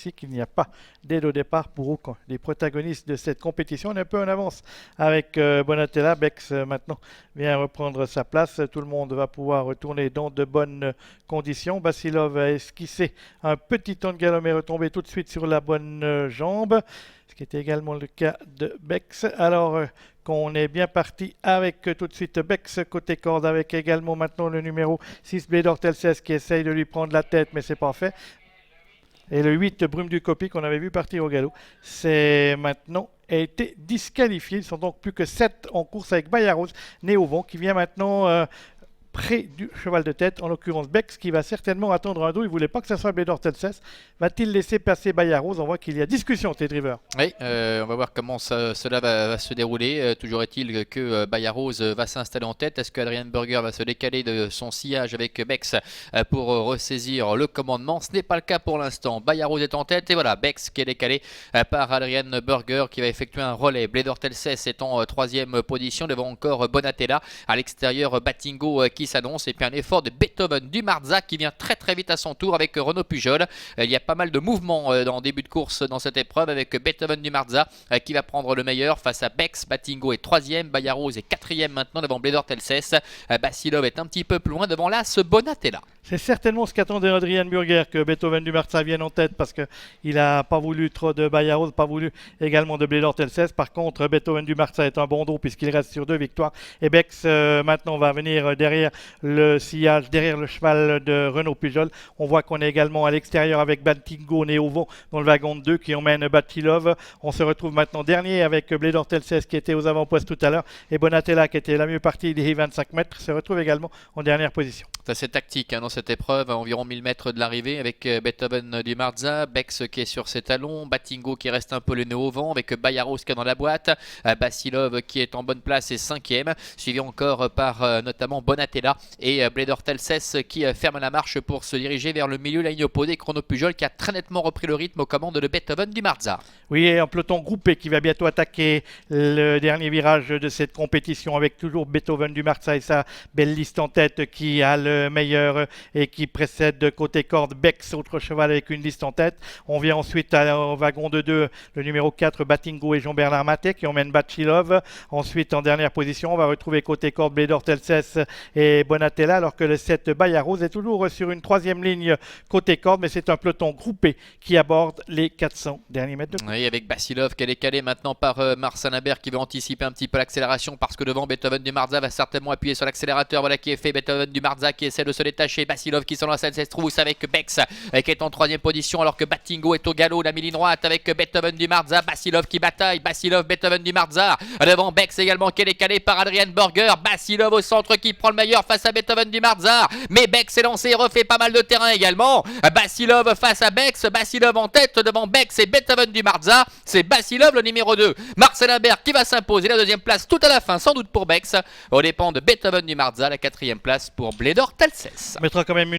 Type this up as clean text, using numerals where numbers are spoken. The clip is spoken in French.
ici qu'il n'y a pas d'aide au départ pour aucun des protagonistes de cette compétition. On est un peu en avance avec Bonatella. Bex maintenant vient reprendre sa place. Tout le monde va pouvoir retourner dans de bonnes conditions. Basilov a esquissé un petit temps de galop mais retombé tout de suite sur la bonne jambe, ce qui était également le cas de Bex. Alors qu'on est bien parti avec tout de suite Bex côté corde, avec également maintenant le numéro 6 Blédor Telcès qui essaye de lui prendre la tête mais c'est pas fait. Et le 8 Brume du Copy qu'on avait vu partir au galop, c'est maintenant a été disqualifié. Ils sont donc plus que 7 en course avec Bayaros, né au vent, qui vient maintenant près du cheval de tête, en l'occurrence Bex, qui va certainement attendre un dos. Il ne voulait pas que ce soit Blédor Telcès. Va-t-il laisser passer Bayaros? On voit qu'il y a discussion, tes drivers. Oui, on va voir comment cela va se dérouler. Toujours est-il que Bayaros va s'installer en tête. Est-ce que Adrian Burger va se décaler de son sillage avec Bex pour ressaisir le commandement? Ce n'est pas le cas pour l'instant. Bayaros est en tête et voilà, Bex qui est décalé par Adrian Burger qui va effectuer un relais. Blédor Telcès est en troisième position devant encore Bonatella. À l'extérieur, Batingo qui s'annonce et puis un effort de Beethoven du Marza qui vient très vite à son tour avec Renaud Pujol. Il y a pas mal de mouvements en début de course dans cette épreuve avec Beethoven du Marza qui va prendre le meilleur face à Bex. Batingo est troisième, Bayaros est quatrième maintenant devant Blédor Telcès. Basilov est un petit peu plus loin devant l'As Bonatella. C'est certainement ce qu'attendait Adrian Burger, que Beethoven du Marza vienne en tête, parce qu'il n'a pas voulu trop de Bayaros, pas voulu également de Blédor Telcès. Par contre, Beethoven du Marza est un bon dos puisqu'il reste sur 2 victoires. Et Bex maintenant va venir derrière le sillage, derrière le cheval de Renaud Pujol. On voit qu'on est également à l'extérieur avec Batingo né au vent dans le wagon de 2 qui emmène Batilov. On se retrouve maintenant dernier avec Blédor Telcès qui était aux avant-postes tout à l'heure et Bonatella qui était la mieux partie des 25 mètres se retrouve également en dernière position. C'est assez tactique dans cette épreuve, à environ 1000 mètres de l'arrivée avec Beethoven du Marza, Bex qui est sur ses talons, Batingo qui reste un peu le nez au vent avec Bayaros qui est dans la boîte, Basilov qui est en bonne place et 5e, suivi encore par notamment Bonatella et Blédor Telcès qui ferme la marche pour se diriger vers le milieu, la ligne opposée, Renaud Pujol qui a très nettement repris le rythme aux commandes de Beethoven du Marza. Oui, et un peloton groupé qui va bientôt attaquer le dernier virage de cette compétition avec toujours Beethoven du Marza et sa belle liste en tête qui a le meilleur et qui précède côté corde Bex, autre cheval avec une liste en tête. On vient ensuite au wagon de 2, le numéro 4 Batingo et Jean-Bernard Maté qui emmène Batilov. Ensuite en dernière position on va retrouver côté corde Blédor Telcès et Bonatella, alors que le 7 Bayaros est toujours sur une troisième ligne côté corde, mais c'est un peloton groupé qui aborde les 400 derniers mètres de course. Oui, avec Basilov qui est décalé maintenant par Marcin Imbert qui veut anticiper un petit peu l'accélération parce que devant Beethoven du Marza va certainement appuyer sur l'accélérateur. Voilà qui est fait, Beethoven du Marza qui essaie de se détacher, Basilov qui s'en lance, elle se trousse avec Bex qui est en troisième position alors que Batingo est au galop, la ligne droite avec Beethoven du Marza, Basilov qui bataille, Basilov, Beethoven du Marza, devant Bex également qui est décalé par Adrian Burger, Basilov au centre qui prend le meilleur face à Beethoven du Marza, mais Bex est lancé et refait pas mal de terrain également, Basilov face à Bex, Basilov en tête devant Bex et Beethoven du Marza, c'est Basilov le numéro 2, Marcel Imbert qui va s'imposer, la deuxième place tout à la fin sans doute pour Bex, au dépend de Beethoven du Marza, la quatrième place pour Blédor Telcès. On mettra quand même